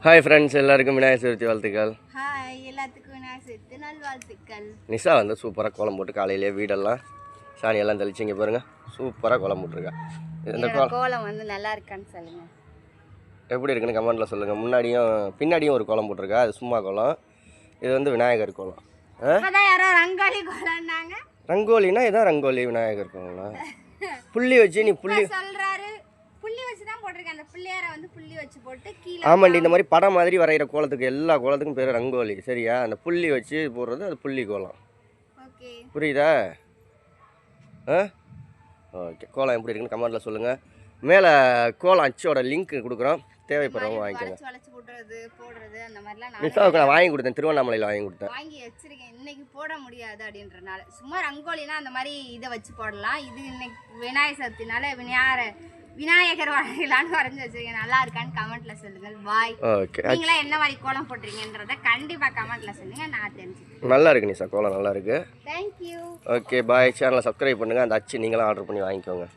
Hi friends, எல்லாருக்கும் விநாயகர் சதுர்த்தி வாழ்த்துக்கள். Hi, எல்லாத்துக்கும் விநாயகர் சதுர்த்தி நல்வாழ்த்துக்கள். நிஷா வந்து சூப்பராக கோலம் போட்டு காலையிலேயே வீடெல்லாம் சாணியெல்லாம் தெளிச்சு இங்கே பாருங்கள், சூப்பராக கோலம் போட்டுருக்கா. இந்த கோலம் வந்து நல்லா இருக்கான்னு சொல்லுங்கள், எப்படி இருக்குன்னு கமெண்ட்டில் சொல்லுங்கள். முன்னாடியும் பின்னாடியும் ஒரு கோலம் போட்டிருக்கா, அது சும்மா கோலம். இது வந்து விநாயகர் கோலம். யாரோ ரங்கோலி கோலம்னாங்க. ரங்கோலினா இதான் ரங்கோலி விநாயகர் கோலம். புள்ளி வச்சு நீ புள்ளி சொல்கிறாரு, புள்ளி வச்சு தான் போட்டிருக்கேன். அந்த புள்ளியாரை வந்து புள்ளி வச்சு போட்டு கீழே. ஆமாண்டி, இந்த மாதிரி படம் மாதிரி வரைகிற கோலத்துக்கு எல்லா கோலத்துக்கும் பேர் ரங்கோலி, சரியா? அந்த புள்ளி வச்சு போடுறது அது புள்ளி கோலம். ஓகே, புரியுதா? ஓகே, கோலம் எப்படி இருக்குன்னு கமெண்ட்டில் சொல்லுங்கள். மேலே கோலம் அச்சோட லிங்க் கொடுக்குறோம், தேவைப்படுறவங்க வாங்கிக்கோங்க. போடுறது அந்த மாதிரிலாம் நிஷாவுக்கு நான் வாங்கி கொடுத்தேன், திருவண்ணாமலையில் வாங்கி வச்சிருக்கேன். இன்னைக்கு போட முடியாது அப்படின்றனால சும்மா ரங்கோலினா அந்த மாதிரி இதை வச்சு போடலாம். இது இன்னைக்கு விநாயகர் சதுர்த்தினால விநாயகர் வரையலான்னு வரைஞ்சி வச்சிருக்கேன். நல்லா இருக்கான்னு கமெண்ட்ல சொல்லுங்கள். பாய். ஓகே, நீங்களாம் என்ன மாதிரி கோலம் போட்டுறீங்கன்றத கண்டிப்பா கமெண்ட்ல சொல்லுங்க, நான் தெரிஞ்சுக்கிறேன். நல்லா இருக்கு நிஷா, கோலம் நல்லா இருக்கு. தேங்க்யூ. Okay bye. சேனலை சப்ஸ்கிரைப் பண்ணுங்கள். அந்த அச்சு நீங்களும் ஆர்டர் பண்ணி வாங்கிக்கோங்க.